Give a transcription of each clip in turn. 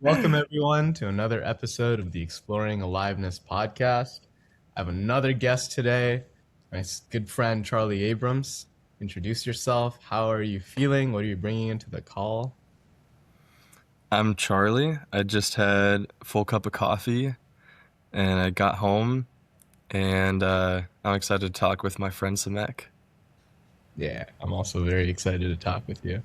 Welcome, everyone, to another episode of the Exploring Aliveness podcast. I have another guest today, my good friend Charlie Abrams. Introduce yourself. How are you feeling? What are you bringing into the call? I'm Charlie. I just had a full cup of coffee and I got home and I'm excited to talk with my friend Samek. Yeah, I'm also very excited to talk with you.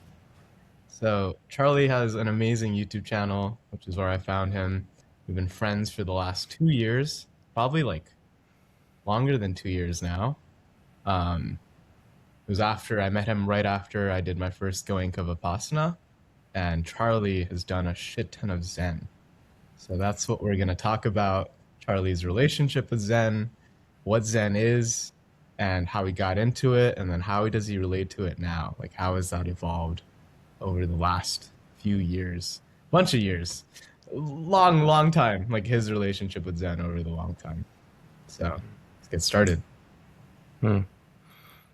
So, Charlie has an amazing YouTube channel, which is where I found him. We've been friends for the last 2 years, probably like longer than 2 years now. It was after I met him right after I did my first Goenka Vipassana, and Charlie has done a shit ton of Zen. So that's what we're going to talk about: Charlie's relationship with Zen, what Zen is, and how he got into it, and then how does he relate to it now? Like, how has that evolved over the last few years? Bunch of years. Long, long time. Like, his relationship with Zen over the long time. So, let's get started. Hmm.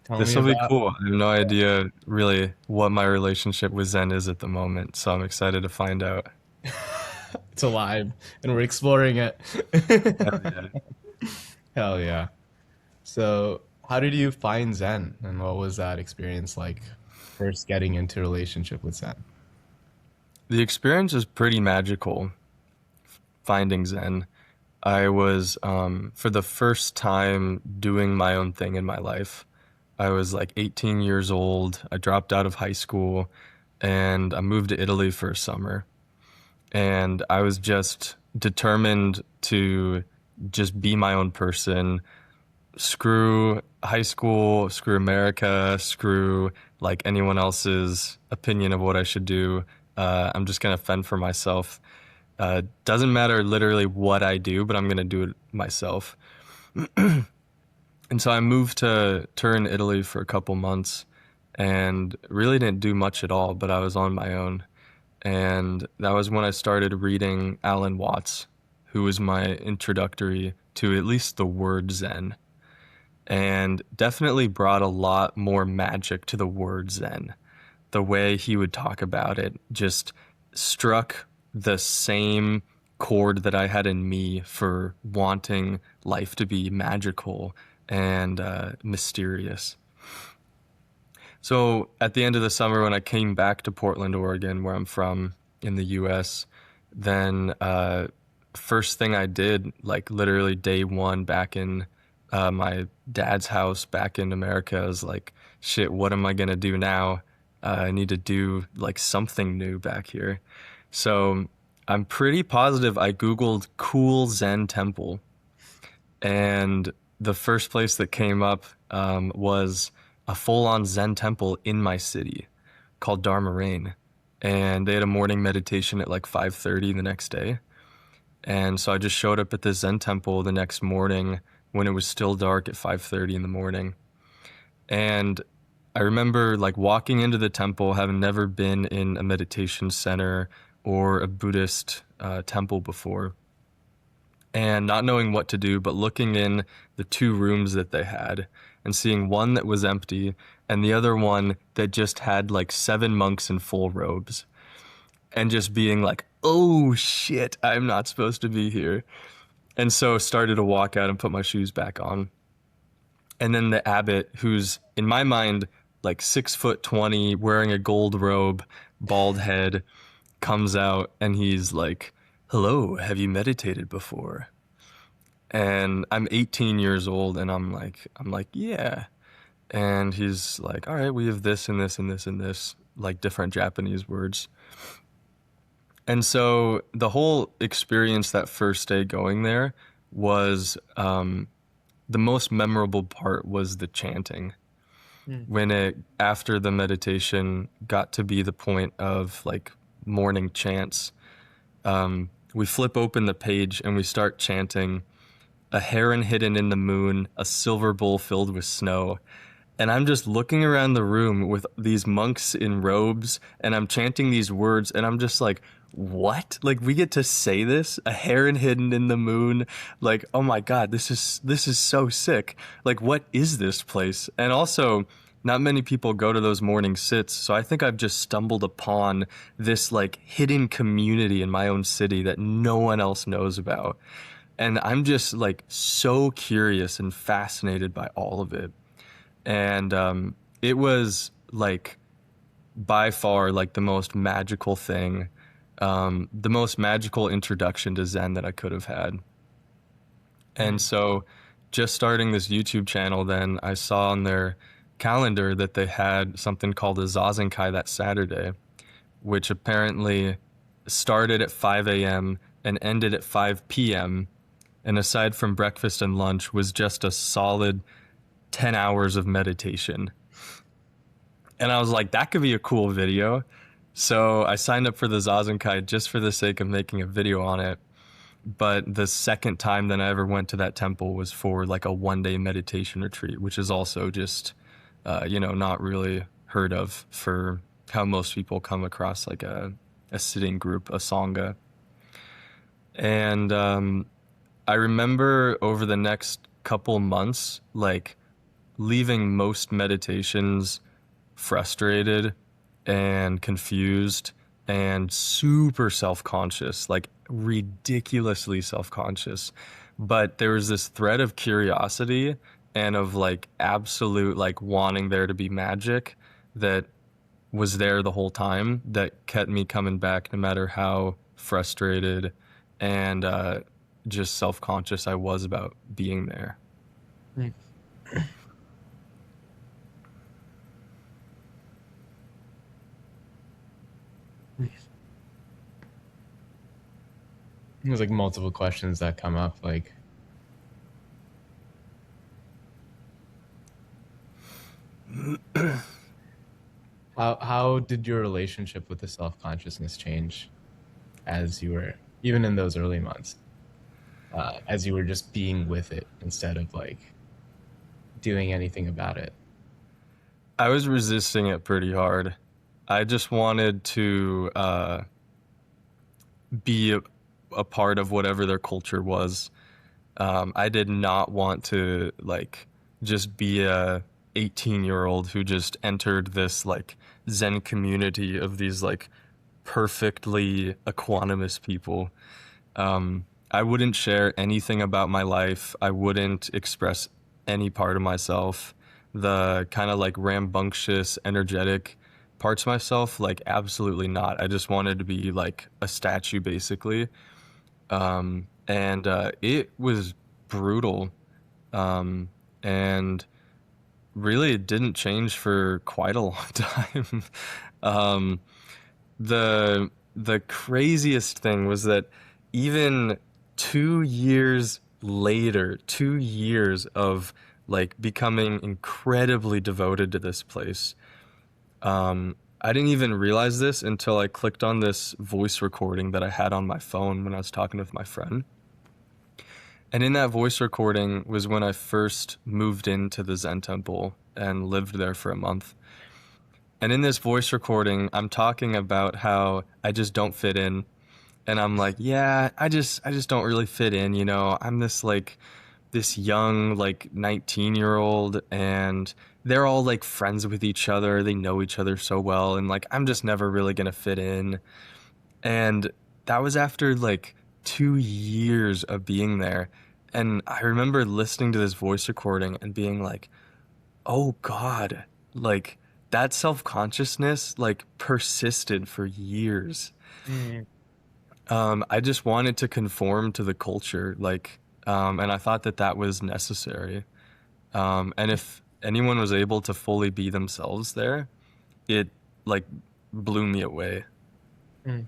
Tell This me will be about. cool. I have no idea really what my relationship with Zen is at the moment, so I'm excited to find out. It's alive, and we're exploring it. Hell yeah. Hell yeah. So, how did you find Zen, and what was that experience like first getting into relationship with Zen? The experience is pretty magical finding Zen. I was, for the first time, doing my own thing in my life. I was like 18 years old. I dropped out of high school and I moved to Italy for a summer. And I was just determined to just be my own person. Screw high school, screw America, screw like anyone else's opinion of what I should do. I'm just gonna fend for myself. Doesn't matter literally what I do, but I'm gonna do it myself. And so I moved to Turin, Italy for a couple months and really didn't do much at all, but I was on my own. And that was when I started reading Alan Watts, who was my introductory to at least the word Zen, and definitely brought a lot more magic to the word Zen. The way he would talk about it just struck the same chord that I had in me for wanting life to be magical and mysterious. So at the end of the summer, when I came back to Portland, Oregon, where I'm from in the U.S., then first thing I did, like literally day one back in my dad's house back in America, I was like, shit, what am I gonna do now? I need to do like something new back here. So I'm pretty positive I Googled cool Zen temple, and the first place that came up was a full-on Zen temple in my city called Dharma Rain, and they had a morning meditation at like 5:30 the next day. And so I just showed up at the Zen temple the next morning when it was still dark at 5:30 in the morning. And I remember like walking into the temple, having never been in a meditation center or a Buddhist temple before, and not knowing what to do, but looking in the two rooms that they had and seeing one that was empty and the other one that just had like seven monks in full robes, and just being like, oh shit, I'm not supposed to be here. And so started to walk out and put my shoes back on. And then the abbot, who's in my mind like 6 foot 20, wearing a gold robe, bald head, comes out and he's like, hello, have you meditated before? And I'm 18 years old and I'm like, yeah. And he's like, all right, we have this and this and this and this, like different Japanese words. And so the whole experience that first day going there was the most memorable part was the chanting. Mm. When it, after the meditation, got to be the point of like morning chants, we flip open the page and we start chanting, a heron hidden in the moon, a silver bowl filled with snow. And I'm just looking around the room with these monks in robes and I'm chanting these words and I'm just like, what? Like we get to say this? A heron hidden in the moon? Like, oh my God, this is so sick. Like what is this place? And also not many people go to those morning sits. So I think I've just stumbled upon this like hidden community in my own city that no one else knows about. And I'm just like so curious and fascinated by all of it. And it was like by far like the most magical thing, the most magical introduction to Zen that I could have had. And so just starting this YouTube channel, then I saw on their calendar that they had something called a Zazenkai that Saturday, which apparently started at 5 a.m. and ended at 5 p.m. And aside from breakfast and lunch, was just a solid 10 hours of meditation. And I was like, that could be a cool video. So I signed up for the Zazenkai just for the sake of making a video on it. But the second time that I ever went to that temple was for like a 1 day meditation retreat, which is also just, not really heard of for how most people come across like a sitting group, a sangha. And I remember over the next couple months, like leaving most meditations frustrated and confused and super self-conscious, like ridiculously self-conscious. But there was this thread of curiosity and of like absolute like wanting there to be magic that was there the whole time that kept me coming back no matter how frustrated and just self-conscious I was about being there. Mm. There's like multiple questions that come up, like how did your relationship with the self-consciousness change as you were, even in those early months, as you were just being with it instead of like doing anything about it? I was resisting it pretty hard. I just wanted to be a part of whatever their culture was. I did not want to like just be a 18-year-old who just entered this like Zen community of these like perfectly equanimous people. I wouldn't share anything about my life. I wouldn't express any part of myself. The kind of like rambunctious, energetic parts of myself, like absolutely not. I just wanted to be like a statue, basically. And it was brutal. And really, it didn't change for quite a long time. um, the craziest thing was that even 2 years later, 2 years of like becoming incredibly devoted to this place, I didn't even realize this until I clicked on this voice recording that I had on my phone when I was talking with my friend. And in that voice recording was when I first moved into the Zen temple and lived there for a month. And in this voice recording, I'm talking about how I just don't fit in. And I'm like, yeah, I just don't really fit in, you know. I'm this young like 19-year-old and they're all like friends with each other. They know each other so well and like I'm just never really going to fit in. And that was after like 2 years of being there. And I remember listening to this voice recording and being like, oh God, like that self-consciousness like persisted for years. Mm. I just wanted to conform to the culture, like, and I thought that that was necessary. And if anyone was able to fully be themselves there, it like blew me away. Mm.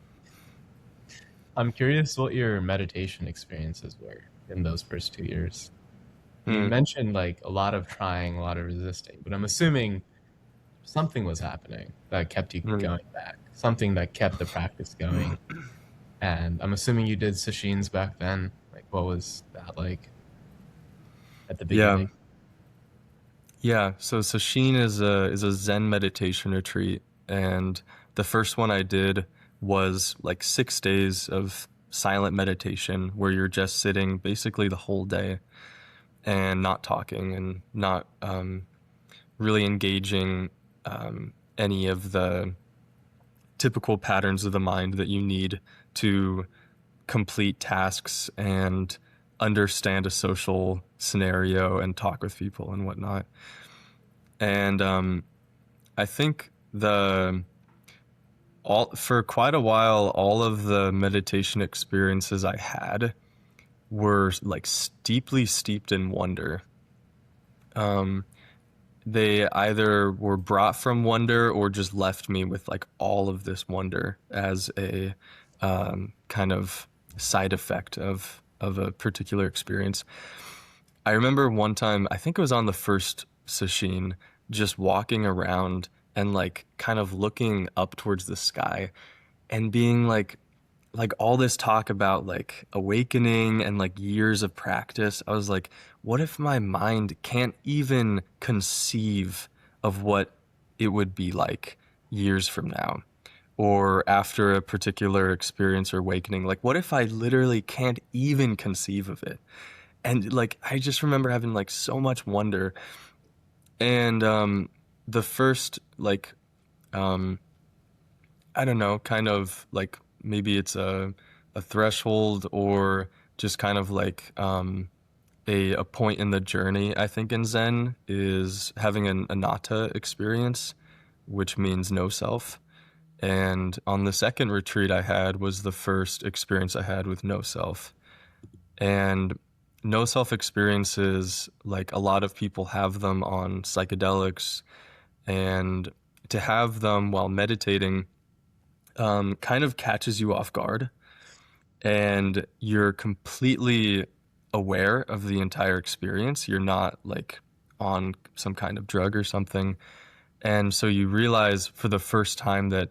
I'm curious what your meditation experiences were in those first 2 years. You Hmm. mentioned like a lot of trying, a lot of resisting, but I'm assuming something was happening that kept you Hmm. going back, something that kept the practice going. And I'm assuming you did sashins back then. Like, what was that like at the Yeah, beginning? yeah. So Sesshin is a Zen meditation retreat, and the first one I did was like 6 days of silent meditation where you're just sitting basically the whole day and not talking and not really engaging any of the typical patterns of the mind that you need to complete tasks and understand a social scenario and talk with people and whatnot. And I think the all for quite a while, all of the meditation experiences I had were like deeply steeped in wonder. Um, they either were brought from wonder or just left me with like all of this wonder as a kind of side effect of a particular experience. I remember one time, I think it was on the first session, just walking around and like kind of looking up towards the sky and being like all this talk about like awakening and like years of practice. I was like, what if my mind can't even conceive of what it would be like years from now or after a particular experience or awakening? Like, what if I literally can't even conceive of it? And like, I just remember having like so much wonder. And the first like um, I don't know, kind of like maybe it's a threshold or just kind of like a point in the journey. I think in Zen is having an anatta experience, which means no self. And on the second retreat I had was the first experience I had with no self. And no self experiences, like a lot of people have them on psychedelics, and to have them while meditating kind of catches you off guard and you're completely aware of the entire experience. You're not like on some kind of drug or something. And so you realize for the first time that,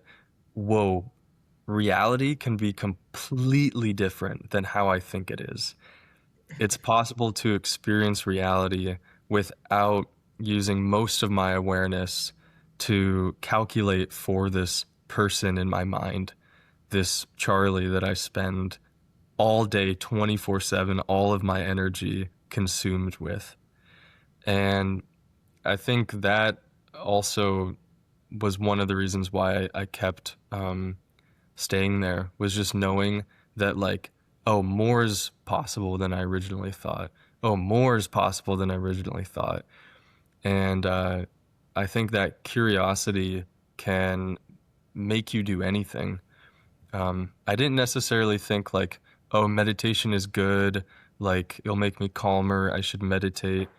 whoa, reality can be completely different than how I think it is. It's possible to experience reality without using most of my awareness to calculate for this person in my mind, this Charlie that I spend all day 24/7, all of my energy consumed with. And I think that also was one of the reasons why I kept staying there, was just knowing that like, oh, more is possible than I originally thought. Oh, more is possible than I originally thought. And I think that curiosity can make you do anything. I didn't necessarily think like, oh, meditation is good, like it'll make me calmer, I should meditate.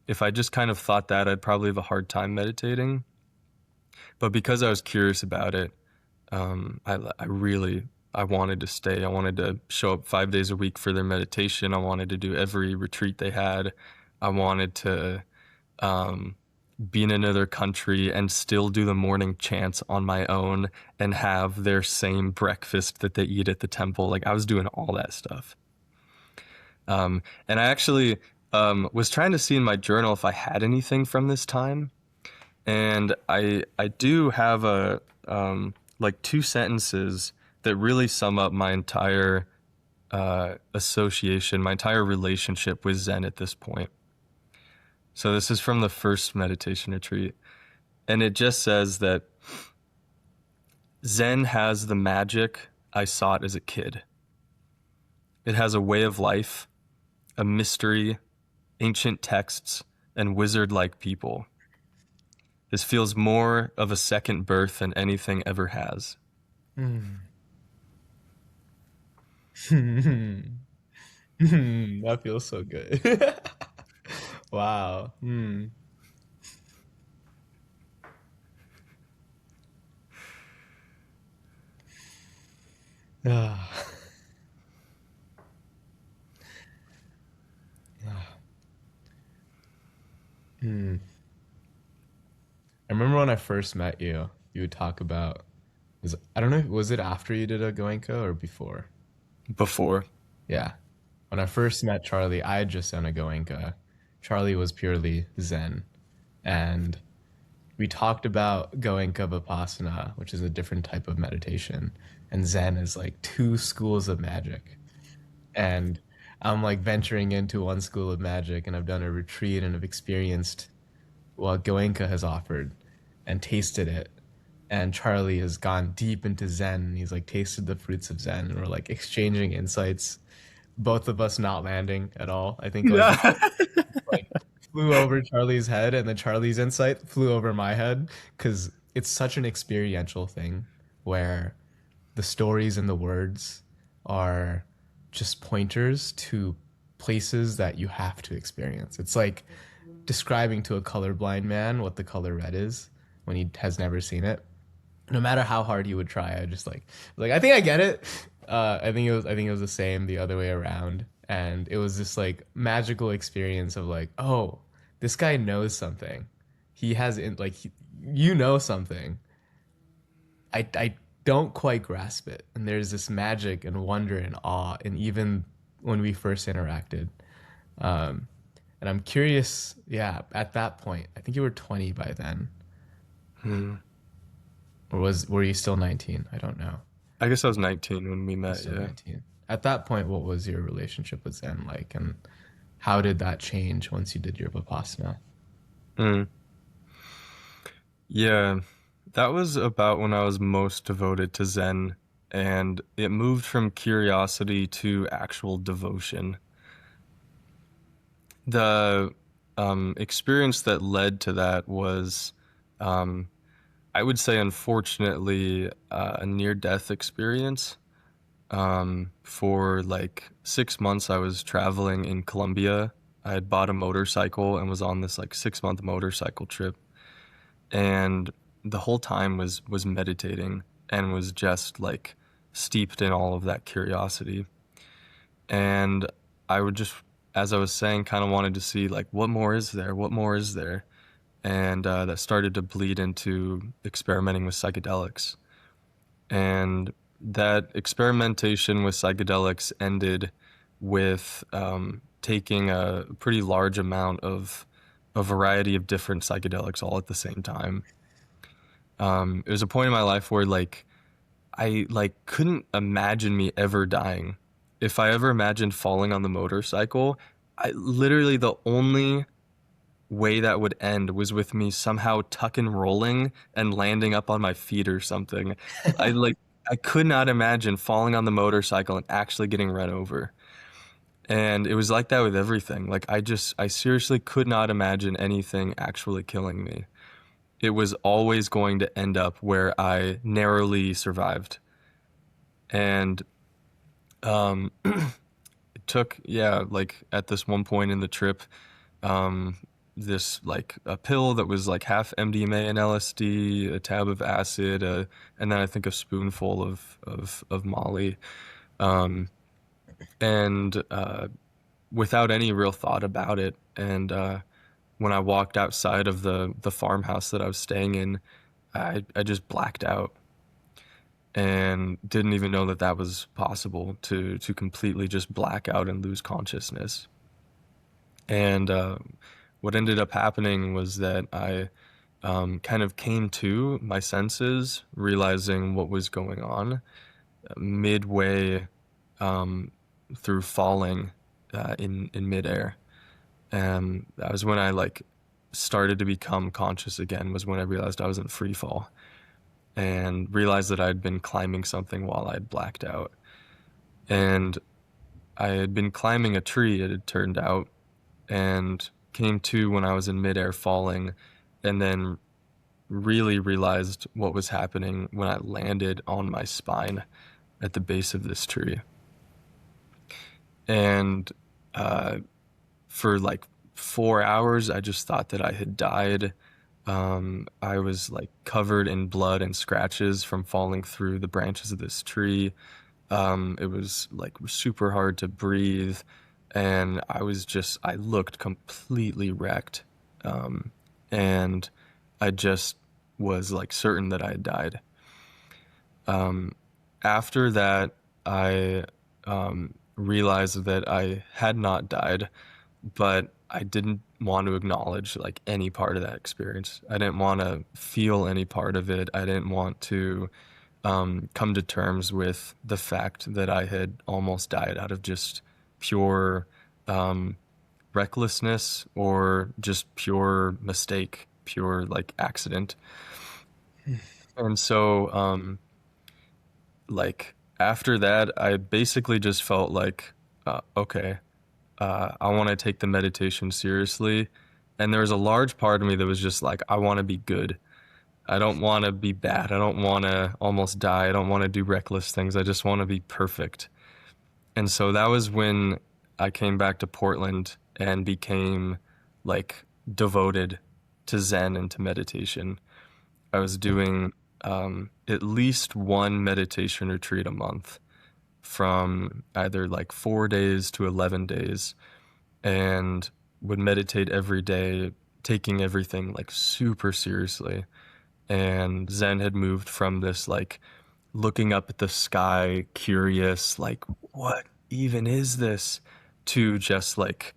If I just kind of thought that, I'd probably have a hard time meditating. But because I was curious about it, I really I wanted to stay. I wanted to show up 5 days a week for their meditation. I wanted to do every retreat they had. I wanted to um, be in another country and still do the morning chants on my own and have their same breakfast that they eat at the temple. Like I was doing all that stuff. And I actually was trying to see in my journal if I had anything from this time. And I do have a like two sentences that really sum up my entire association, my entire relationship with Zen at this point. So this is from the first meditation retreat, and it just says that Zen has the magic I sought as a kid. It has a way of life, a mystery, ancient texts, and wizard-like people. This feels more of a second birth than anything ever has. That feels so good. Wow. Ah. I remember when I first met you, you would talk about, I don't know, was it after you did a Goenka or before? Before. Yeah. When I first met Charlie, I had just done a Goenka. Charlie was purely Zen. And we talked about Goenka Vipassana, which is a different type of meditation. And Zen is like two schools of magic. And I'm like venturing into one school of magic, and I've done a retreat and I've experienced what Goenka has offered and tasted it. And Charlie has gone deep into Zen. And he's like tasted the fruits of Zen, and we're like exchanging insights. Both of us not landing at all. I think like Yeah. like flew over Charlie's head, and then Charlie's insight flew over my head because it's such an experiential thing where the stories and the words are just pointers to places that you have to experience. It's like describing to a colorblind man what the color red is when he has never seen it. No matter how hard he would try, I just like I think I get it. I think it was the same the other way around, and it was this like magical experience of like, oh, this guy knows something. He has in like you know something. I don't quite grasp it, and there's this magic and wonder and awe, and even when we first interacted, um, and I'm curious. Yeah, at that point, I think you were 20 by then, Hmm. or were you still 19? I don't know. I guess I was 19 when we met, Still yeah. 19. At that point, what was your relationship with Zen like, and how did that change once you did your Vipassana? Mm. Yeah, that was about when I was most devoted to Zen, and it moved from curiosity to actual devotion. The experience that led to that was, um, I would say, unfortunately, a near-death experience. For like 6 months, I was traveling in Colombia. I had bought a motorcycle and was on this like 6 month motorcycle trip, and the whole time was meditating and was just like steeped in all of that curiosity. And I would just, as I was saying, kind of wanted to see like what more is there, what more is there, and that started to bleed into experimenting with psychedelics. And that experimentation with psychedelics ended with taking a pretty large amount of a variety of different psychedelics all at the same time. It was a point in my life where like I like couldn't imagine me ever dying. If I ever imagined falling on the motorcycle, I literally the only way that would end was with me somehow tuck and rolling and landing up on my feet or something. I like I could not imagine falling on the motorcycle and actually getting run over. And it was like that with everything. Like I seriously could not imagine anything actually killing me. It was always going to end up where I narrowly survived. And it took, yeah, like at this one point in the trip, um, this like a pill that was like half MDMA and LSD, a tab of acid, and then I think a spoonful of Molly, um, and without any real thought about it. And when I walked outside of the farmhouse that I was staying in, I just blacked out and didn't even know that that was possible to completely just black out and lose consciousness. And what ended up happening was that I kind of came to my senses, realizing what was going on midway um, through falling in midair. And that was when I like started to become conscious again. Was when I realized I was in free fall and realized that I'd been climbing something while I'd blacked out. And I had been climbing a tree, it had turned out, and came to when I was in midair falling, and then really realized what was happening when I landed on my spine at the base of this tree. And uh, for like 4 hours, I just thought that I had died. I was like covered in blood and scratches from falling through the branches of this tree. It was like super hard to breathe, and I looked completely wrecked. Um, and I just was like certain that I had died. Um, After that, I realized that I had not died, but I didn't want to acknowledge like any part of that experience. I didn't want to feel any part of it. I didn't want to come to terms with the fact that I had almost died out of just pure um, recklessness or just pure mistake. pure like accident. And so like after that, I basically just felt like, okay, I want to take the meditation seriously. And there was a large part of me that was just like, I want to be good. I don't want to be bad. I don't want to almost die. I don't want to do reckless things. I just want to be perfect. And so that was when I came back to Portland and became like devoted to Zen and to meditation. I was doing at least one meditation retreat a month from either like 4 days to 11 days and would meditate every day, taking everything like super seriously. And Zen had moved from this like looking up at the sky, curious, like, what even is this? To just like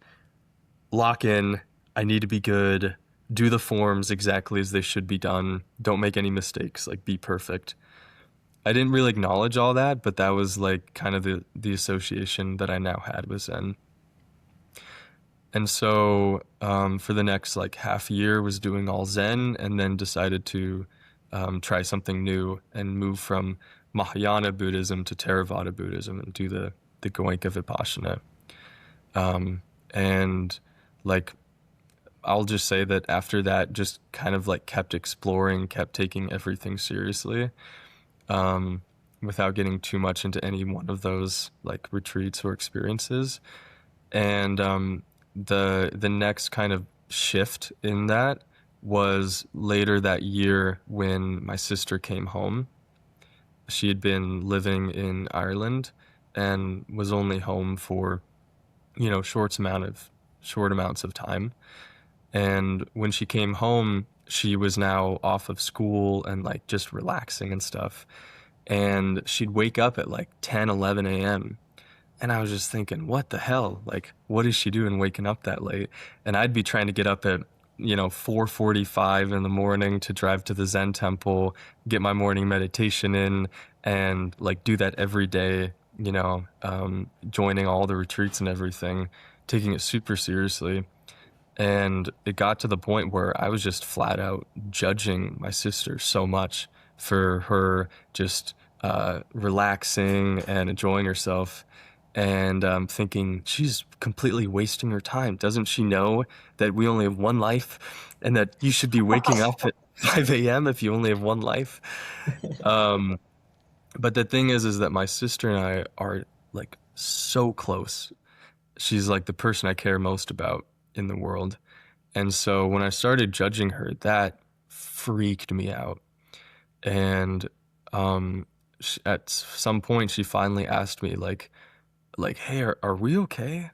lock in, I need to be good, do the forms exactly as they should be done, don't make any mistakes, like be perfect. I didn't really acknowledge all that, but that was like kind of the association that I now had with Zen. And so for the next like half year was doing all Zen and then decided to try something new and move from Mahayana Buddhism to Theravada Buddhism and do the Goenka Vipassana. And like I'll just say that after that, just kind of like kept exploring, kept taking everything seriously, without getting too much into any one of those like retreats or experiences. And the next kind of shift in that was later that year when my sister came home. She had been living in Ireland and was only home for, short amounts of time. And when she came home, she was now off of school and like just relaxing and stuff. And she'd wake up at like 10, 11 a.m. And I was just thinking, what the hell? Like, what is she doing waking up that late? And I'd be trying to get up at, 4:45 in the morning to drive to the Zen temple, get my morning meditation in, and like do that every day, joining all the retreats and everything, taking it super seriously. And it got to the point where I was just flat out judging my sister so much for her just relaxing and enjoying herself. And thinking, she's completely wasting her time. Doesn't she know that we only have one life and that you should be waking up at 5 a.m. if you only have one life? Um, but the thing is that my sister and I are like so close. She's like the person I care most about in the world. And so when I started judging her, that freaked me out. And at some point, she finally asked me, like, hey, are we okay?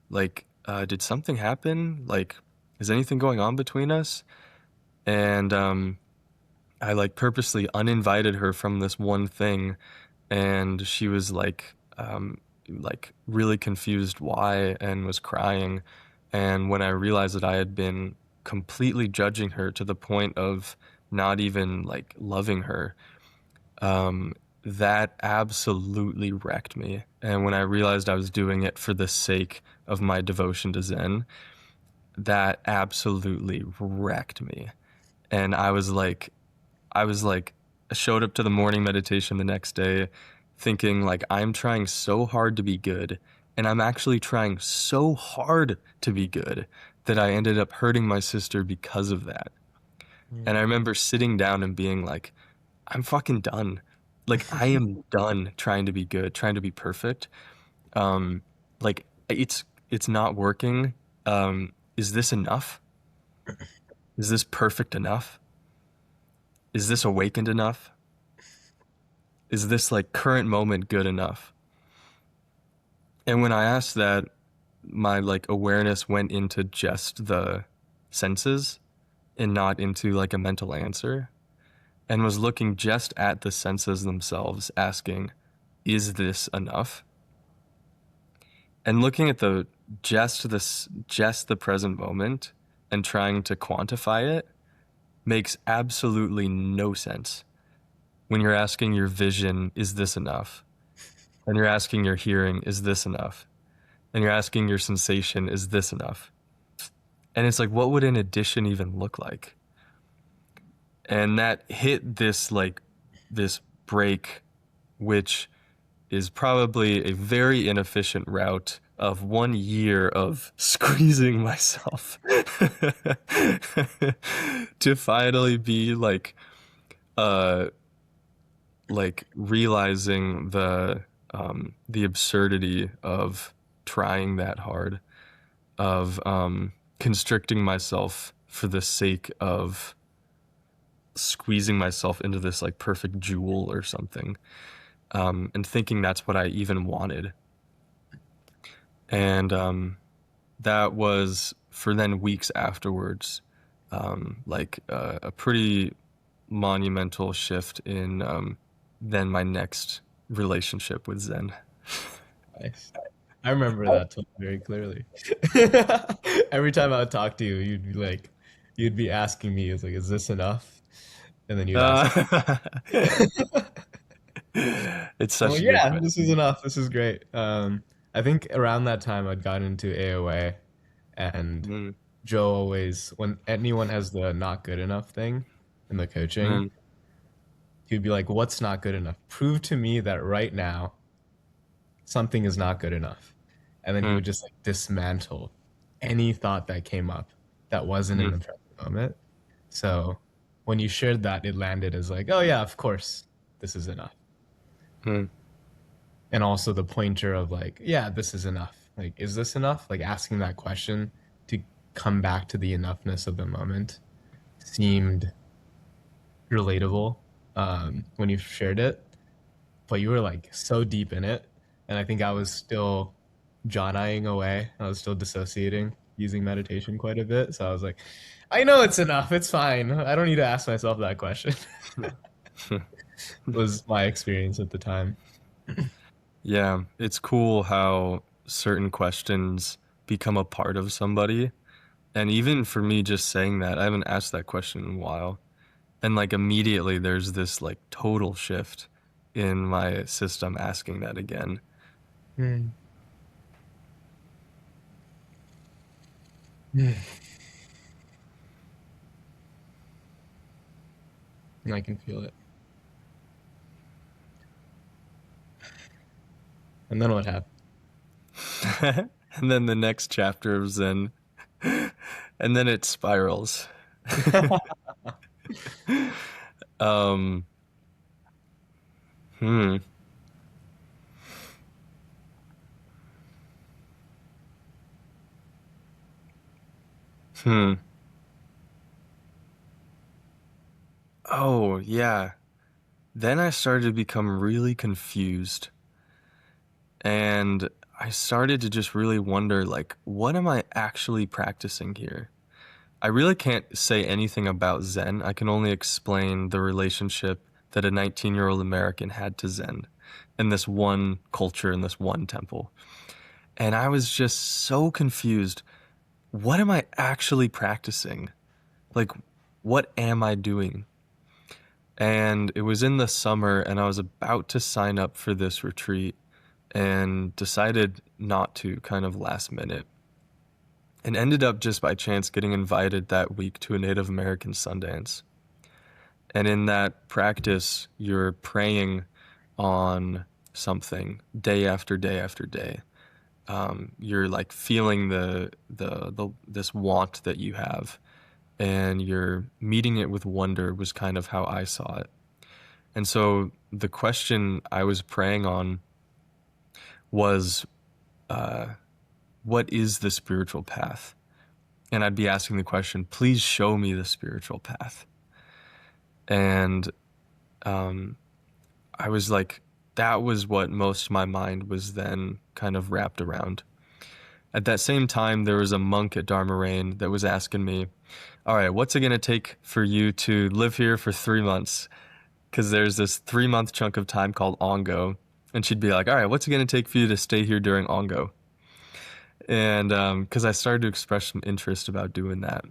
Like, did something happen? Like, is anything going on between us? And I like purposely uninvited her from this one thing, and she was like really confused why and was crying. And when I realized that I had been completely judging her to the point of not even like loving her, that absolutely wrecked me. And when I realized I was doing it for the sake of my devotion to Zen, that absolutely wrecked me. And I showed up to the morning meditation the next day thinking like I'm trying so hard to be good, and I'm actually trying so hard to be good that I ended up hurting my sister because of that. And I remember sitting down and being like, I'm fucking done. Like I am done trying to be good, trying to be perfect. Um, like it's not working. Is this enough? Is this perfect enough? Is this awakened enough? Is this like current moment good enough? And when I asked that, my like awareness went into just the senses and not into like a mental answer, and was looking just at the senses themselves, asking, is this enough? And looking at just the present moment and trying to quantify it makes absolutely no sense. When you're asking your vision, is this enough? And you're asking your hearing, is this enough? And you're asking your sensation, is this enough? And it's like, what would an addition even look like? And that hit this break, which is probably a very inefficient route of 1 year of squeezing myself to finally be uh realizing the absurdity of trying that hard, of constricting myself for the sake of squeezing myself into this like perfect jewel or something, and thinking that's what I even wanted. And that was for then weeks afterwards, a pretty monumental shift in then my next relationship with Zen. Nice. I remember that very clearly. Every time I would talk to you, you'd be asking me, "Is like, is this enough?" And then you'd answer. Uh, it's I'm such like, a good "Yeah, this is question. enough. This is great." I think around that time I'd gotten into AOA, and Mm, Joe always, when anyone has the not good enough thing in the coaching, mm, he'd be like, "What's not good enough? Prove to me that right now something is not good enough." And then he mm, would just like dismantle any thought that came up that wasn't in mm, the present moment. So when you shared that, it landed as like, "Oh yeah, of course, this is enough." mm, And also the pointer of like, "Yeah, this is enough. Like, is this enough?" Like asking that question to come back to the enoughness of the moment seemed relatable when you shared it, but you were like so deep in it. And I think I was still John eyeing away. I was still dissociating using meditation quite a bit. So I was like, I know it's enough. It's fine. I don't need to ask myself that question. Was my experience at the time. Yeah, it's cool how certain questions become a part of somebody. And even for me, just saying that, I haven't asked that question in a while. And like immediately there's this like total shift in my system asking that again. Mm. Mm. I can feel it. And then what happened? And then the next chapter of Zen, and then it spirals. um, hmm, hmm. Oh, yeah. Then I started to become really confused. And I started to just really wonder, like, what am I actually practicing here? I really can't say anything about Zen. I can only explain the relationship that a 19-year-old American had to Zen in this one culture, in this one temple. And I was just so confused. What am I actually practicing? Like, what am I doing? And it was in the summer, and I was about to sign up for this retreat and decided not to, kind of last minute, and ended up just by chance getting invited that week to a Native American Sundance. And in that practice, you're praying on something day after day after day. You're like feeling the this want that you have, and you're meeting it with wonder was kind of how I saw it. And so the question I was praying on was, what is the spiritual path? And I'd be asking the question, please show me the spiritual path. And um, I was like, that was what most of my mind was then kind of wrapped around. At that same time, there was a monk at Dharma Rain that was asking me, all right, what's it going to take for you to live here for 3 months? Because there's this 3 month chunk of time called Ongo. And she'd be like, all right, what's it going to take for you to stay here during Ongo? And because I started to express some interest about doing that.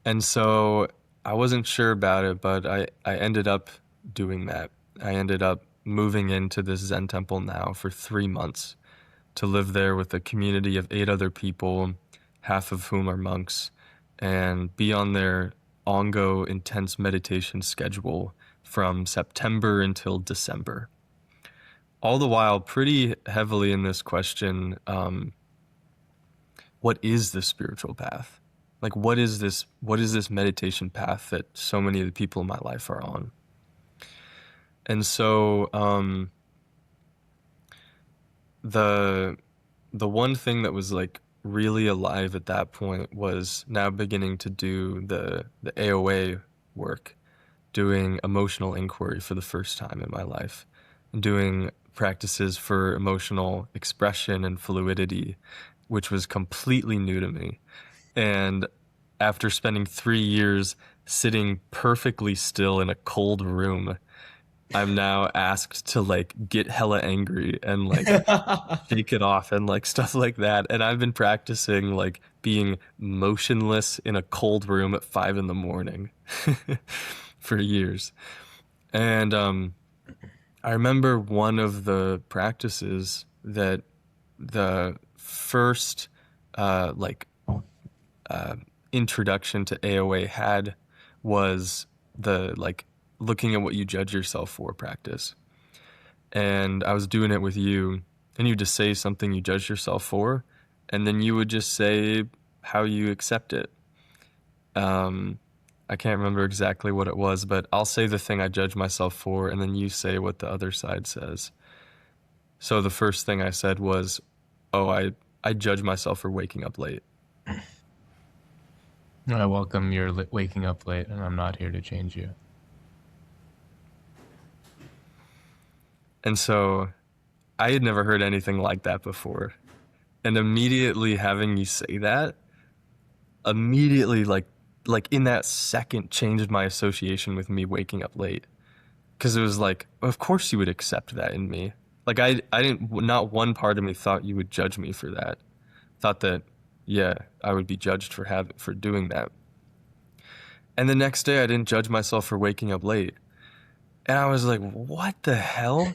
And so I wasn't sure about it, but I ended up doing that. I ended up moving into this Zen temple now for 3 months to live there with a community of 8 other people, half of whom are monks, and be on their ongo intense meditation schedule from September until December. All the while, pretty heavily in this question, what is the spiritual path? Like, what is this? What is this meditation path that so many of the people in my life are on? And so, the the one thing that was like really alive at that point was now beginning to do the AOA work, doing emotional inquiry for the first time in my life, and doing practices for emotional expression and fluidity, which was completely new to me. And after spending 3 years sitting perfectly still in a cold room, I'm now asked to like get hella angry and like shake it off and like stuff like that. And I've been practicing like being motionless in a cold room at 5 in the morning for years. And I remember one of the practices that the first like uh, introduction to AOA had was the like looking at what you judge yourself for practice. And I was doing it with you, and you just say something you judge yourself for, and then you would just say how you accept it. Um, I can't remember exactly what it was, but I'll say the thing I judge myself for, and then you say what the other side says. So the first thing I said was, "Oh, I judge myself for waking up late." I welcome your waking up late, and I'm not here to change you. And so I had never heard anything like that before. And immediately having you say that, immediately like in that second changed my association with me waking up late. Because it was like, of course you would accept that in me. Like I didn't, not one part of me thought you would judge me for that. Thought that, yeah, I would be judged for doing that. And the next day I didn't judge myself for waking up late. And I was like, what the hell?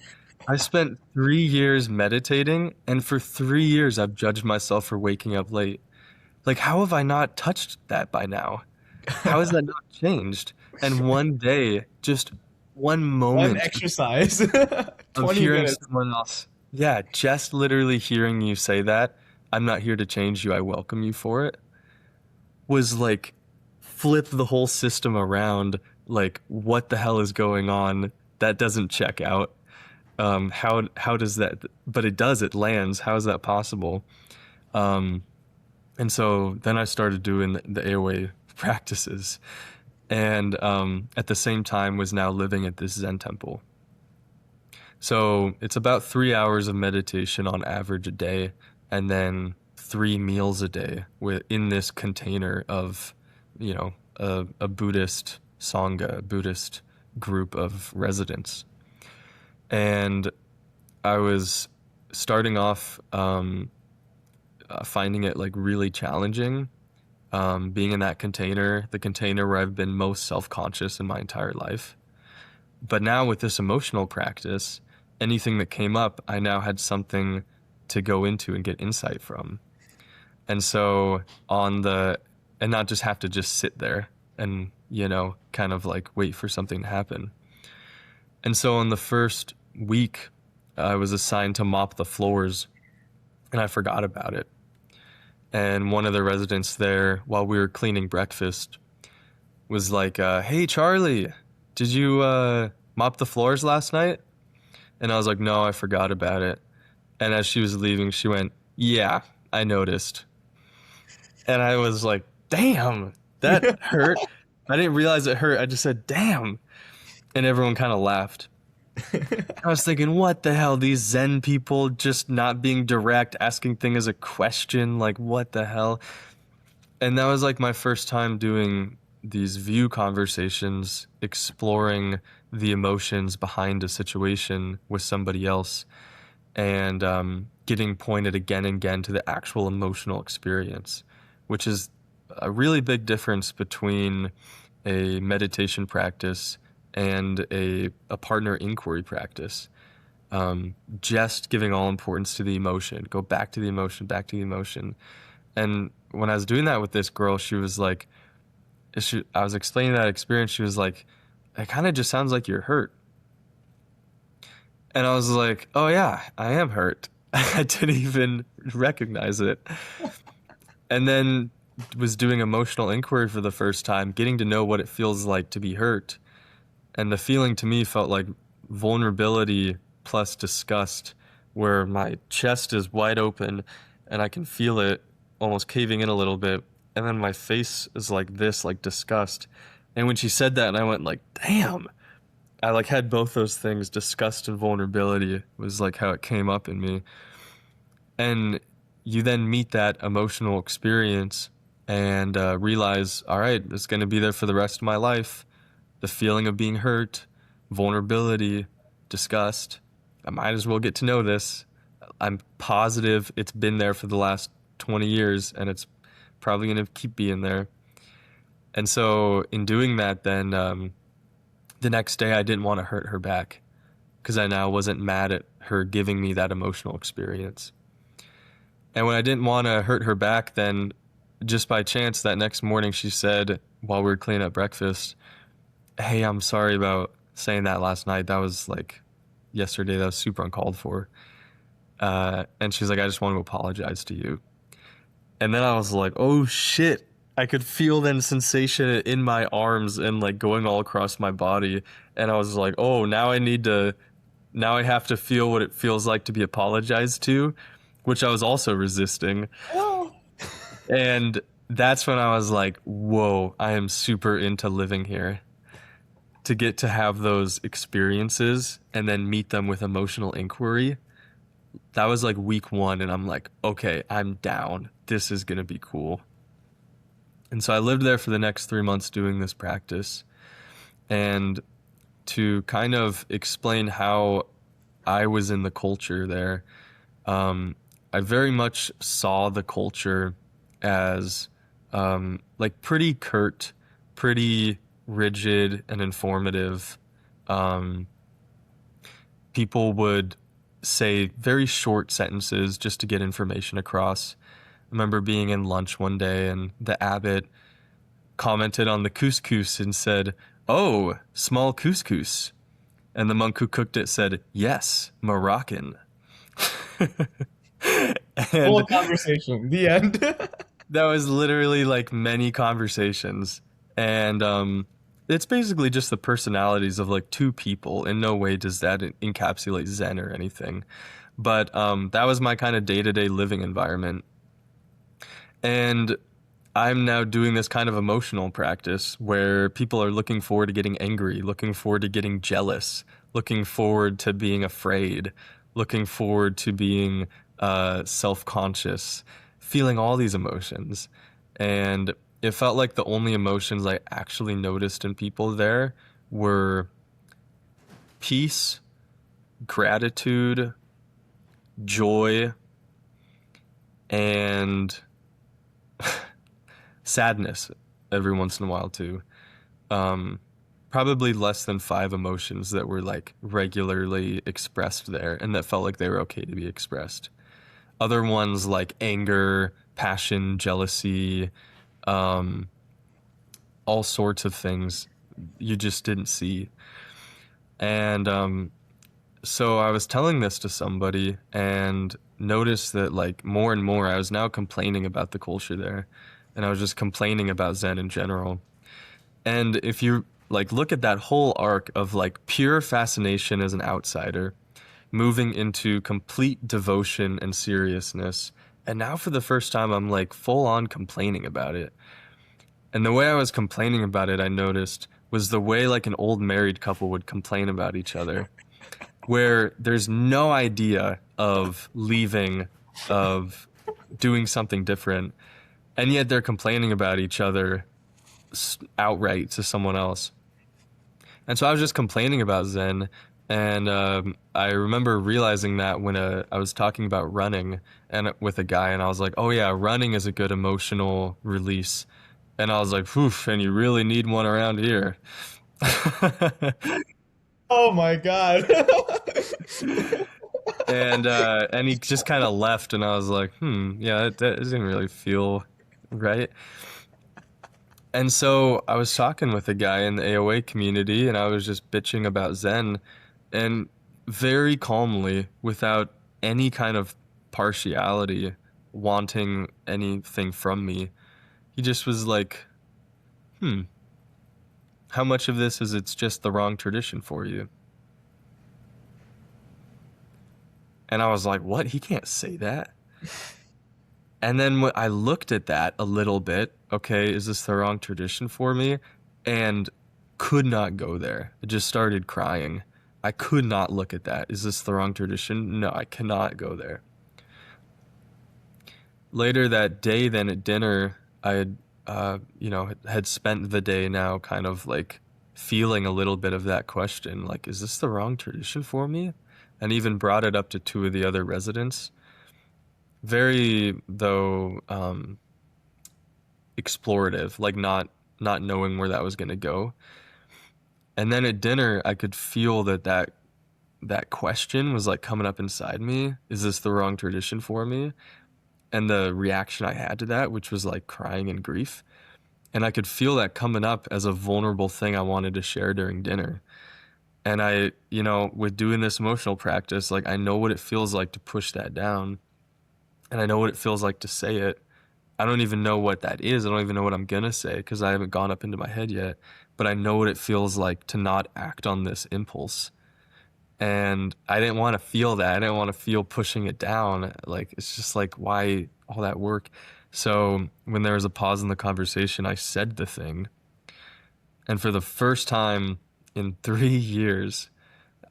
I spent 3 years meditating, and for 3 years I've judged myself for waking up late. Like, how have I not touched that by now? How has that not changed? And one day, just one One moment exercise, of 20 hearing minutes. someone else, yeah, just literally hearing you say that, I'm not here to change you, I welcome you for it, was like flip the whole system around. Like, what the hell is going on? That doesn't check out. How does that? But it does. It lands. How is that possible? Um, and so then I started doing the AOA practices, and at the same time was now living at this Zen temple. So it's about 3 hours of meditation on average a day, and then 3 meals a day within this container of, a Buddhist sangha, Buddhist group of residents. And I was starting off finding it like really challenging, being in that container, the container where I've been most self-conscious in my entire life. But now with this emotional practice, anything that came up, I now had something to go into and get insight from. And so and not just have to just sit there and, kind of like wait for something to happen. And so on the first week, I was assigned to mop the floors, and I forgot about it. And one of the residents there, while we were cleaning breakfast, was like, "Hey, Charlie, did you mop the floors last night?" And I was like, "No, I forgot about it." And as she was leaving, she went, "Yeah, I noticed." And I was like, "Damn, that hurt." I didn't realize it hurt. I just said, "Damn." And everyone kind of laughed. I was thinking, what the hell? These Zen people just not being direct, asking things as a question. Like, what the hell? And that was like my first time doing these view conversations, exploring the emotions behind a situation with somebody else, and getting pointed again and again to the actual emotional experience, which is a really big difference between a meditation practice and a partner inquiry practice. Just giving all importance to the emotion, go back to the emotion, back to the emotion. And when I was doing that with this girl, she was like, I was explaining that experience. She was like, it kind of just sounds like you're hurt. And I was like, oh yeah, I am hurt. I didn't even recognize it. And then was doing emotional inquiry for the first time, getting to know what it feels like to be hurt. And the feeling to me felt like vulnerability plus disgust, where my chest is wide open and I can feel it almost caving in a little bit. And then my face is like this, like disgust. And when she said that, and I went like, damn. I like had both those things, disgust and vulnerability was like how it came up in me. And you then meet that emotional experience and realize, all right, it's going to be there for the rest of my life. The feeling of being hurt, vulnerability, disgust. I might as well get to know this. I'm positive it's been there for the last 20 years and it's probably going to keep being there. And so, in doing that, then the next day I didn't want to hurt her back because I now wasn't mad at her giving me that emotional experience. And when I didn't want to hurt her back, then just by chance that next morning she said, while we were cleaning up breakfast, hey, I'm sorry about saying that last night. That was like yesterday. That was super uncalled for. And she's like, I just want to apologize to you. And then I was like, oh shit. I could feel that sensation in my arms and like going all across my body. And I was like, oh, now I have to feel what it feels like to be apologized to, which I was also resisting. Oh. And that's when I was like, whoa, I am super into living here. To get to have those experiences and then meet them with emotional inquiry. That was like week one, and I'm like, okay, I'm down. This is gonna be cool. And so I lived there for the next 3 months doing this practice. And to kind of explain how I was in the culture there, I very much saw the culture as like pretty curt, pretty rigid and informative. Um, People would say very short sentences just to get information across. I remember being in lunch one day and the abbot commented on the couscous and said, "Oh, small couscous." And the monk who cooked it said, "Yes, Moroccan." Full And conversation. The end. that was literally like many conversations. And it's basically just the personalities of like two people. In no way does that encapsulate Zen or anything. But that was my kind of day-to-day living environment. And I'm now doing this kind of emotional practice where people are looking forward to getting angry, looking forward to getting jealous, looking forward to being afraid, looking forward to being self-conscious, feeling all these emotions. And it felt like the only emotions I actually noticed in people there were peace, gratitude, joy, and sadness every once in a while too. Um, Probably less than five emotions that were like regularly expressed there and that felt like they were okay to be expressed. Other ones like anger, passion, jealousy, um, all sorts of things you just didn't see. And so I was telling this to somebody and noticed that like more and more I was now complaining about the culture there. And I was just complaining about Zen in general. And if you like look at that whole arc of like pure fascination as an outsider, moving into complete devotion and seriousness, and now for the first time I'm like full on complaining about it. And the way I was complaining about it, I noticed, was the way like an old married couple would complain about each other, where there's no idea of leaving, of doing something different, and yet they're complaining about each other outright to someone else. And so I was just complaining about Zen. And I remember realizing that when I was talking about running and with a guy, and I was like, "Oh yeah, running is a good emotional release." And I was like, "Poof!" And you really need one around here. Oh my god. And he just kind of left, and I was like, "Hmm, yeah, that didn't really feel right." And so I was talking with a guy in the AOA community and I was just bitching about Zen and very calmly, without any kind of partiality, wanting anything from me, he just was like, hmm, how much of this is it's just the wrong tradition for you? And I was like, what? He can't say that. And then when I looked at that a little bit, okay, is this the wrong tradition for me? And could not go there. I just started crying. I could not look at that. Is this the wrong tradition? No, I cannot go there. Later that day, then at dinner, I had, had spent the day now kind of like feeling a little bit of that question, like, is this the wrong tradition for me? And even brought it up to two of the other residents. Very, though, explorative, like not knowing where that was going to go. And then at dinner, I could feel that question was like coming up inside me. Is this the wrong tradition for me? And the reaction I had to that, which was like crying and grief. And I could feel that coming up as a vulnerable thing I wanted to share during dinner. And I, with doing this emotional practice, like I know what it feels like to push that down. And I know what it feels like to say it. I don't even know what that is. I don't even know what I'm gonna say because I haven't gone up into my head yet. But I know what it feels like to not act on this impulse. And I didn't want to feel that. I didn't want to feel pushing it down. Like, it's just like, why all that work? So when there was a pause in the conversation, I said the thing. And for the first time in 3 years,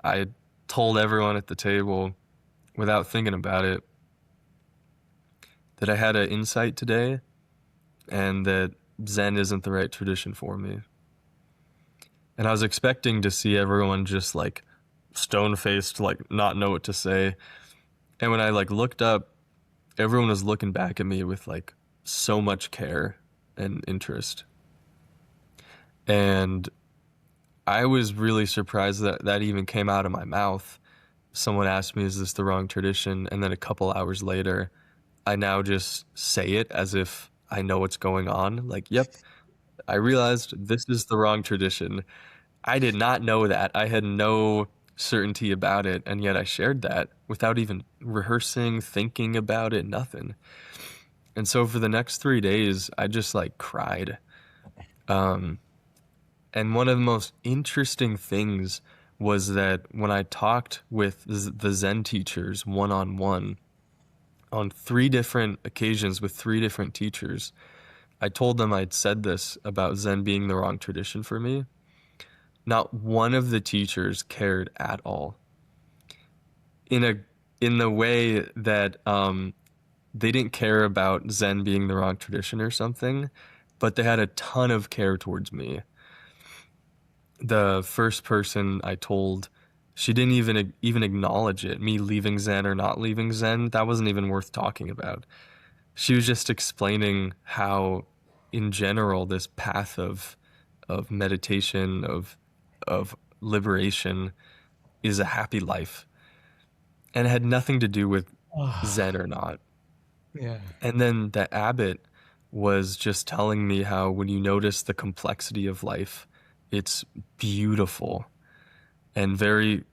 I told everyone at the table, without thinking about it, that I had an insight today and that Zen isn't the right tradition for me. And I was expecting to see everyone just like stone faced, like not know what to say. And when I like looked up, everyone was looking back at me with like so much care and interest. And I was really surprised that that even came out of my mouth. Someone asked me, is this the wrong tradition? And then a couple hours later, I now just say it as if I know what's going on. Like, yep, I realized this is the wrong tradition. I did not know that. I had no certainty about it, and yet I shared that without even rehearsing, thinking about it, nothing. And so for the next 3 days, I just like cried. Um, and one of the most interesting things was that when I talked with the Zen teachers one on 3 different occasions with 3 different teachers, I told them I'd said this about Zen being the wrong tradition for me. Not one of the teachers cared at all. In a in the way that they didn't care about Zen being the wrong tradition or something, but they had a ton of care towards me. The first person I told, she didn't even acknowledge it. Me leaving Zen or not leaving Zen, that wasn't even worth talking about. She was just explaining how, in general, this path of meditation, of liberation is a happy life. And it had nothing to do with Zen or not. Yeah. And then the abbot was just telling me how when you notice the complexity of life, it's beautiful. And very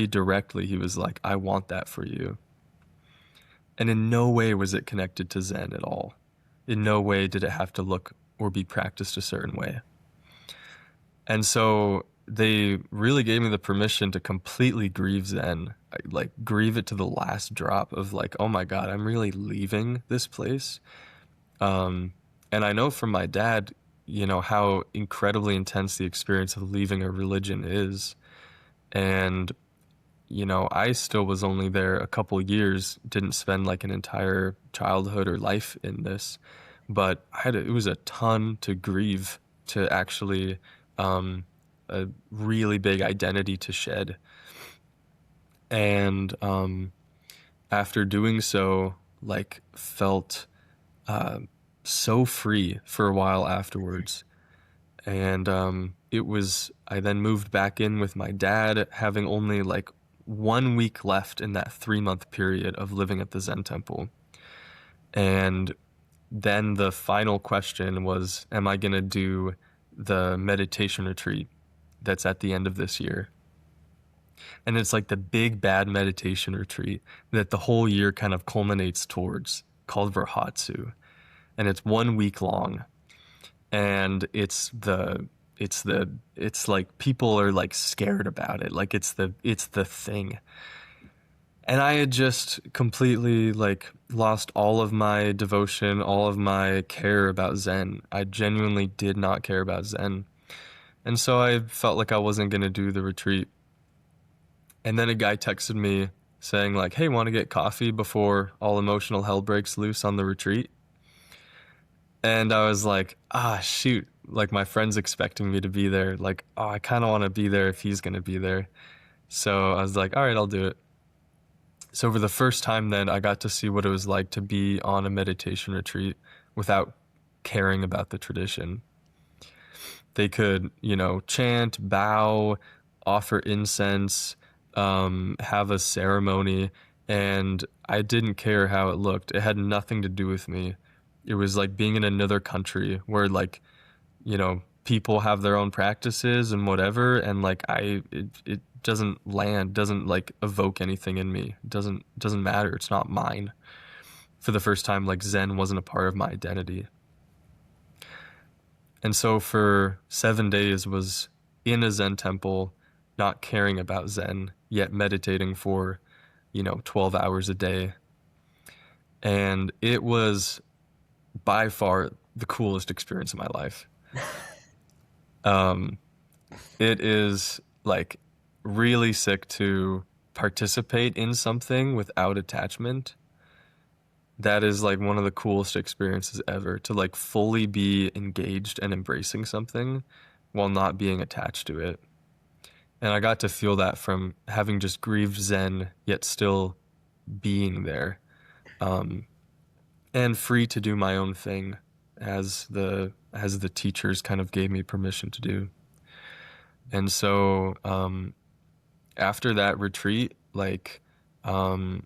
directly, he was like, I want that for you. And in no way was it connected to Zen at all. In no way did it have to look or be practiced a certain way. And so they really gave me the permission to completely grieve Zen, like grieve it to the last drop of like, oh my God, I'm really leaving this place. Um, and I know from my dad, how incredibly intense the experience of leaving a religion is. And, I still was only there a couple years, didn't spend like an entire childhood or life in this, but it was a ton to grieve, to actually, um, a really big identity to shed. And after doing so, like felt uh, so free for a while afterwards. And I then moved back in with my dad, having only like 1 week left in that 3 month period of living at the Zen temple. And then the final question was, am I going to do the meditation retreat that's at the end of this year? And it's like the big bad meditation retreat that the whole year kind of culminates towards, called Verhatsu. And it's 1 week long. And it's like people are like scared about it. Like it's the thing. And I had just completely like lost all of my devotion, all of my care about Zen. I genuinely did not care about Zen. And so I felt like I wasn't going to do the retreat. And then a guy texted me saying like, "Hey, want to get coffee before all emotional hell breaks loose on the retreat?" And I was like, "Ah, shoot. Like my friend's expecting me to be there. Like, oh, I kind of want to be there if he's going to be there." So I was like, "All right, I'll do it." So for the first time then I got to see what it was like to be on a meditation retreat without caring about the tradition. They could, chant, bow, offer incense, have a ceremony, and I didn't care how it looked. It had nothing to do with me. It was like being in another country where like, people have their own practices and whatever, and like it doesn't land, doesn't like evoke anything in me. It doesn't matter. It's not mine. For the first time, like Zen wasn't a part of my identity. And so for 7 days was in a Zen temple, not caring about Zen, yet meditating for, 12 hours a day. And it was by far the coolest experience of my life. Um, it is like really sick to participate in something without attachment. That is like one of the coolest experiences ever, to like fully be engaged and embracing something while not being attached to it. And I got to feel that from having just grieved Zen, yet still being there, um, and free to do my own thing, as the teachers kind of gave me permission to do. And so after that retreat, like it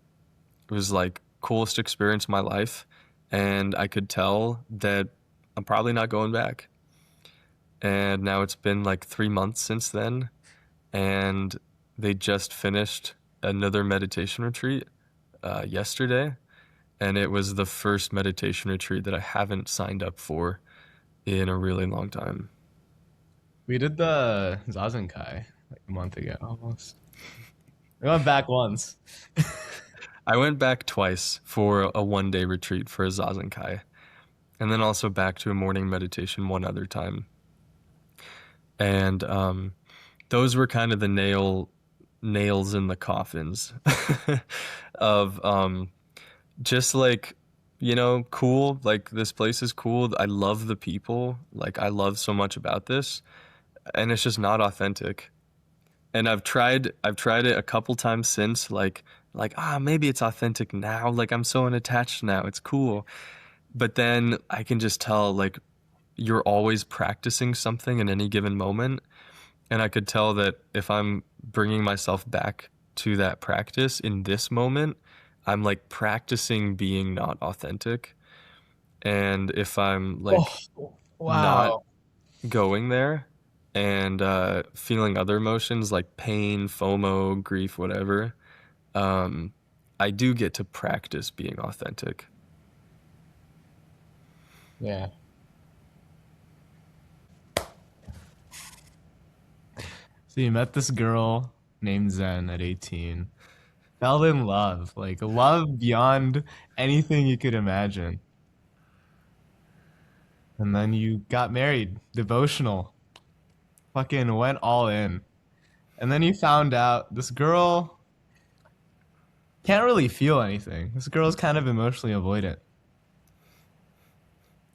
was like coolest experience of my life, and I could tell that I'm probably not going back. And now it's been like 3 months since then, and they just finished another meditation retreat yesterday, and it was the first meditation retreat that I haven't signed up for in a really long time. We did the Zazenkai like a month ago almost. We went back once. I went back twice for a 1 day retreat for a Zazenkai, and then also back to a morning meditation one other time. And those were kind of the nails in the coffins of just like, cool. Like this place is cool. I love the people. Like I love so much about this, and it's just not authentic. And I've tried it a couple times since, maybe it's authentic now. Like I'm so unattached now. It's cool. But then I can just tell like you're always practicing something in any given moment. And I could tell that if I'm bringing myself back to that practice in this moment, I'm like practicing being not authentic. And if I'm like Oh, not wow. going there and feeling other emotions like pain, FOMO, grief, whatever, um, I do get to practice being authentic. Yeah. So you met this girl named Zen at 18, fell in love, like love beyond anything you could imagine. And then you got married, devotional, fucking went all in. And then you found out this girl can't really feel anything. This girl's kind of emotionally avoidant.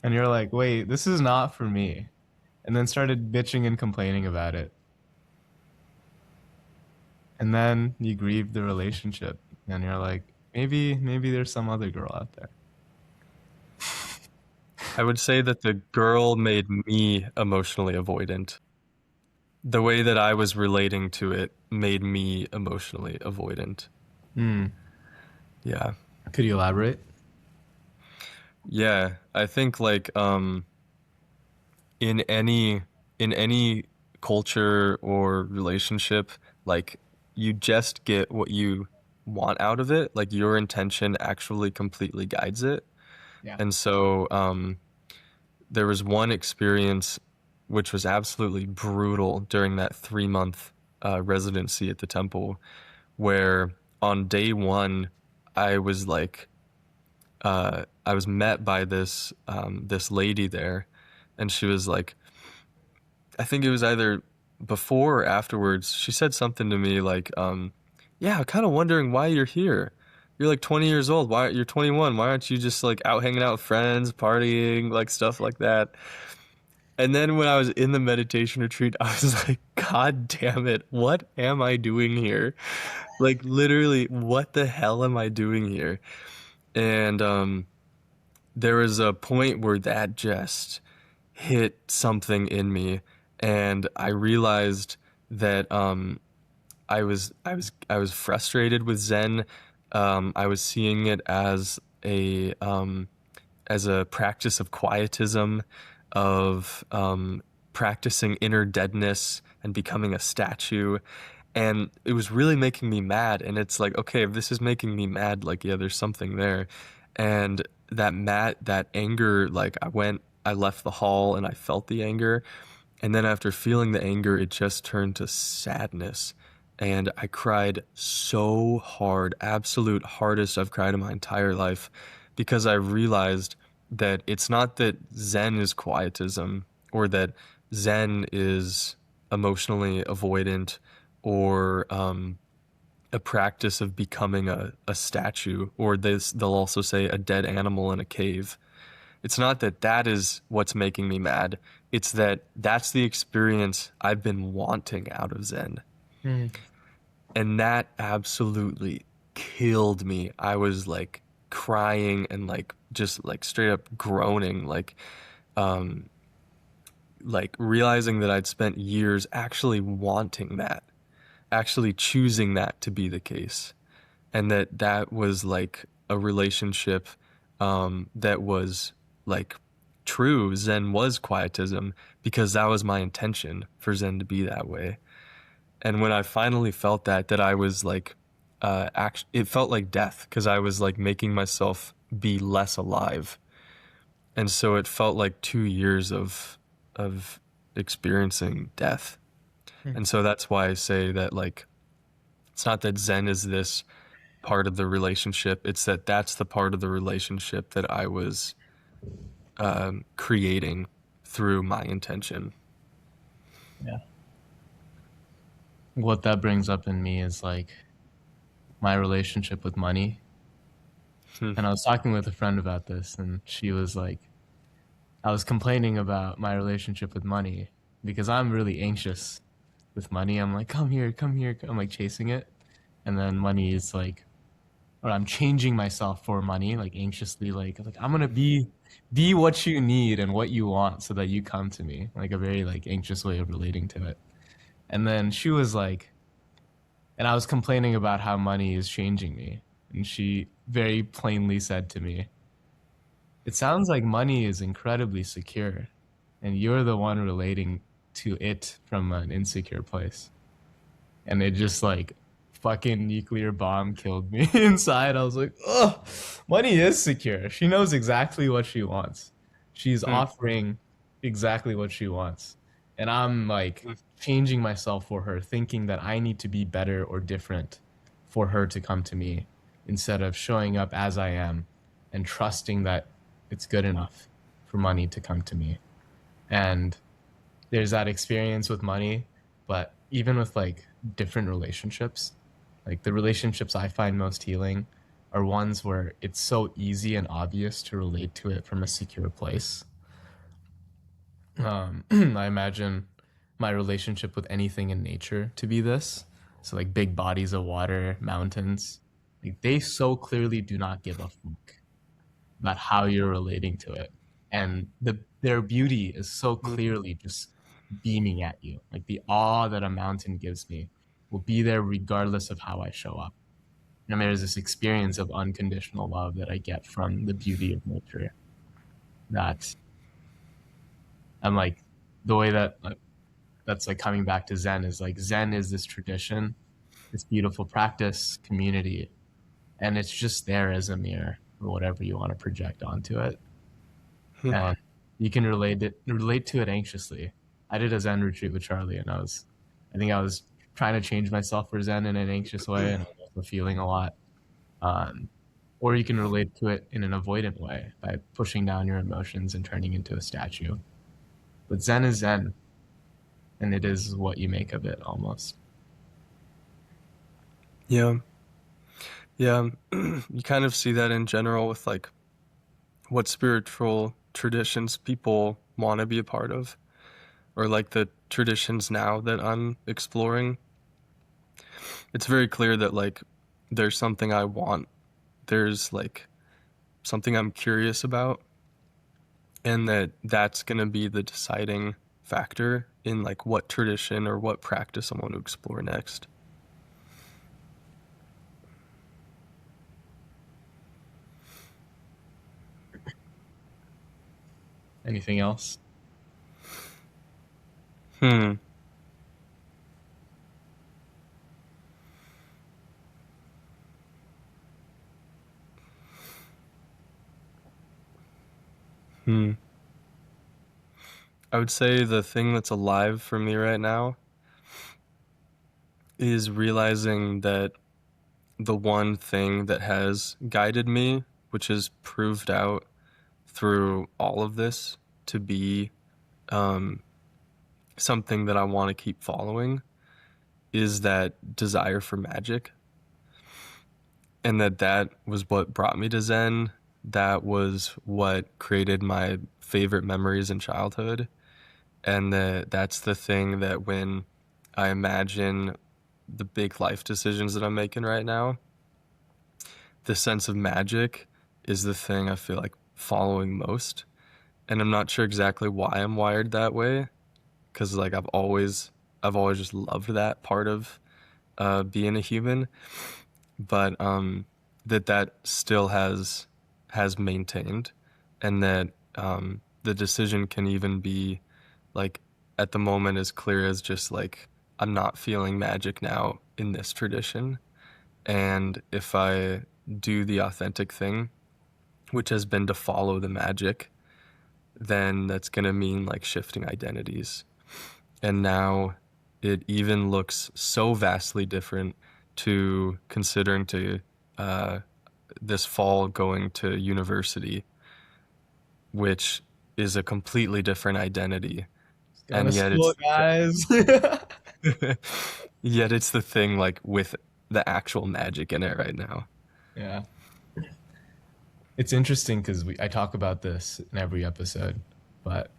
And you're like, wait, this is not for me. And then started bitching and complaining about it. And then you grieved the relationship. And you're like, maybe there's some other girl out there. I would say that the girl made me emotionally avoidant. The way that I was relating to it made me emotionally avoidant. Hmm. Yeah. Could you elaborate? Yeah, I think like in any in any culture or relationship, like you just get what you want out of it. Like your intention actually completely guides it. Yeah. And so there was one experience which was absolutely brutal during that 3 month residency at the temple, where on day one, I was like, I was met by this lady there, and she was like, I think it was either before or afterwards. She said something to me like, "Yeah, I'm kind of wondering why you're here. You're like 20 years old. Why you're 21? Why aren't you just like out hanging out with friends, partying, like stuff like that?" And then when I was in the meditation retreat, I was like, God damn it, what am I doing here? Like literally, what the hell am I doing here? And there was a point where that just hit something in me, and I realized that I was frustrated with Zen. I was seeing it as a practice of quietism, of practicing inner deadness and becoming a statue. And it was really making me mad. And it's like, okay, if this is making me mad, like, yeah, there's something there. And that anger, like, I left the hall and I felt the anger. And then after feeling the anger, it just turned to sadness. And I cried so hard, absolute hardest I've cried in my entire life, because I realized that it's not that Zen is quietism or that Zen is emotionally avoidant or a practice of becoming a statue, or they'll also say a dead animal in a cave. It's not that that is what's making me mad. It's that that's the experience I've been wanting out of Zen. Mm. And that absolutely killed me. I was like crying and like just like straight up groaning, um like realizing that I'd spent years actually wanting that, actually choosing that to be the case. And that was like a relationship that was like true. Zen was quietism because that was my intention for Zen to be that way. And when I finally felt that I was like, it felt like death because I was like making myself be less alive. And so it felt like 2 years of experiencing death. Mm. And so that's why I say that like it's not that Zen is this part of the relationship. It's that that's the part of the relationship that I was creating through my intention. Yeah. What that brings up in me is like my relationship with money. Hmm. And I was talking with a friend about this, and she was like, I was complaining about my relationship with money because I'm really anxious with money. I'm like, come here, come here. I'm like chasing it. And then money is like, or I'm changing myself for money, like anxiously, like I'm gonna be what you need and what you want so that you come to me. Like a very like anxious way of relating to it. And then she was like, and I was complaining about how money is changing me. And she very plainly said to me, it sounds like money is incredibly secure, and you're the one relating to it from an insecure place. And it just like fucking nuclear bomb killed me inside. I was like, oh, money is secure. She knows exactly what she wants. She's Hmm. offering exactly what she wants. And I'm like Hmm. changing myself for her, thinking that I need to be better or different for her to come to me instead of showing up as I am and trusting that it's good enough for money to come to me. And there's that experience with money, but even with like different relationships, like the relationships I find most healing are ones where it's so easy and obvious to relate to it from a secure place. I imagine my relationship with anything in nature to be this. So like big bodies of water, mountains, like they so clearly do not give a fuck about how you're relating to it. And their beauty is so Hmm. clearly just beaming at you. Like the awe that a mountain gives me will be there regardless of how I show up. And there's this experience of unconditional love that I get from the beauty of nature. that I'm like the way that that's like coming back to Zen is like Zen is this tradition, this beautiful practice community, and it's just there as a mirror or whatever you want to project onto it, and you can relate to it anxiously. I did a Zen retreat with Charlie, and I think I was trying to change myself for Zen in an anxious way, and I was also feeling a lot. Um, or you can relate to it in an avoidant way by pushing down your emotions and turning into a statue. But Zen is Zen, and it is what you make of it almost. Yeah. Yeah. You kind of see that in general with like what spiritual traditions people want to be a part of, or like the traditions now that I'm exploring. It's very clear that like there's something I want, there's like something I'm curious about, and that's going to be the deciding factor in like what tradition or what practice I want to explore next. Anything else? Hmm. Hmm. I would say the thing that's alive for me right now is realizing that the one thing that has guided me, which is proved out through all of this to be um, something that I want to keep following, is that desire for magic. And that was what brought me to Zen. That was what created my favorite memories in childhood. And that's the thing that when I imagine the big life decisions that I'm making right now, the sense of magic is the thing I feel like following most. And I'm not sure exactly why I'm wired that way, because like I've always just loved that part of being a human, but that still has maintained, and that the decision can even be like at the moment as clear as just like I'm not feeling magic now in this tradition, and if I do the authentic thing, which has been to follow the magic, then that's going to mean like shifting identities. And now it even looks so vastly different to considering to uh, this fall going to university, which is a completely different identity. Just going to And yet school, it's guys. yet it's the thing like with the actual magic in it right now. Yeah. It's interesting because I talk about this in every episode, but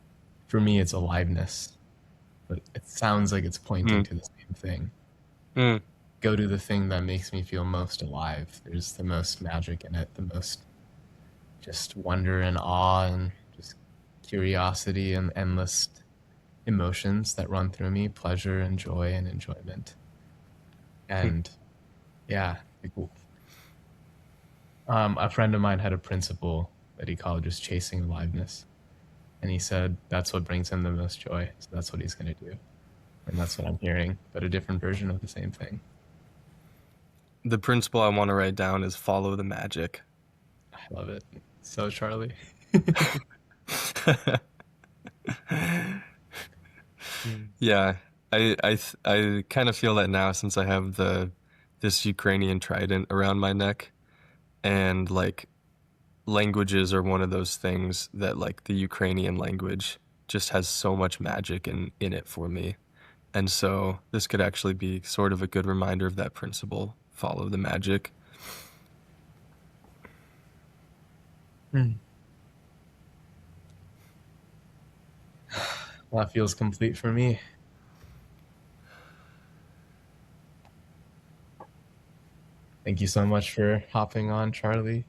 for me, it's aliveness. But it sounds like it's pointing Mm, to the same thing. mm, Go to the thing that makes me feel most alive. There's the most magic in it, the most just wonder and awe and just curiosity and endless emotions that run through me, pleasure and joy and enjoyment. mm. And yeah, like, a friend of mine had a principle that he called just chasing aliveness. And he said that's what brings him the most joy. So that's what he's going to do. And that's what I'm hearing, but a different version of the same thing. The principle I want to write down is follow the magic. I love it. So, Charlie. Yeah, I kind of feel that now since I have the this Ukrainian trident around my neck, and like languages are one of those things that like the Ukrainian language just has so much magic in it for me. And so this could actually be sort of a good reminder of that principle, follow the magic. Hmm. Well, that feels complete for me. Thank you so much for hopping on, Charlie.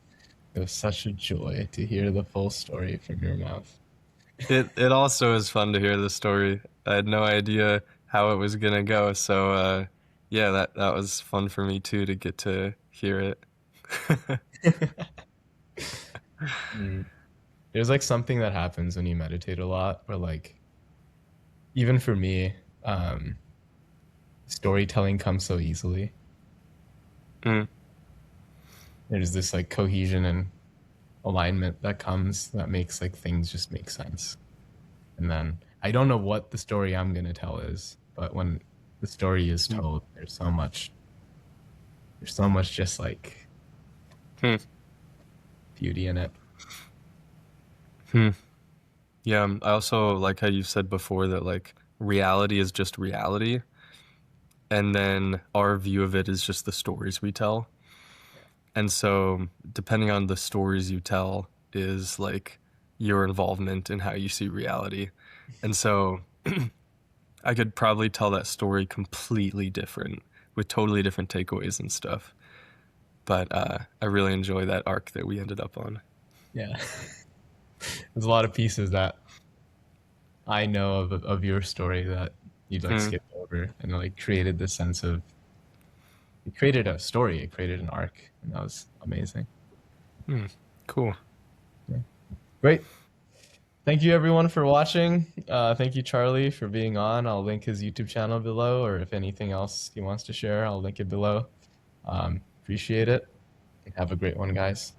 It was such a joy to hear the full story from your mouth. It also is fun to hear the story. I had no idea how it was gonna go, so yeah, that was fun for me too to get to hear it. Mm. there's like something that happens when you meditate a lot, or like even for me, um, storytelling comes so easily. Mm, There's this like cohesion and alignment that comes that makes like things just make sense. And then I don't know what the story I'm gonna tell is, but when the story is mm, told, there's so much just like mm, beauty in it. mm. Yeah, I also like how you said before that like reality is just reality, and then our view of it is just the stories we tell. And so, depending on the stories you tell, is like your involvement in how you see reality. And so, I could probably tell that story completely different with totally different takeaways and stuff. But I really enjoy that arc that we ended up on. Yeah. There's a lot of pieces that I know of your story that you'd like Hmm. skip over and like created this sense of it created a story, it created an arc, and that was amazing. Hmm. Cool. Yeah. Great. Thank you everyone for watching. Thank you Charlie for being on. I'll link his YouTube channel below, or if anything else he wants to share, I'll link it below. Appreciate it. Have a great one, guys.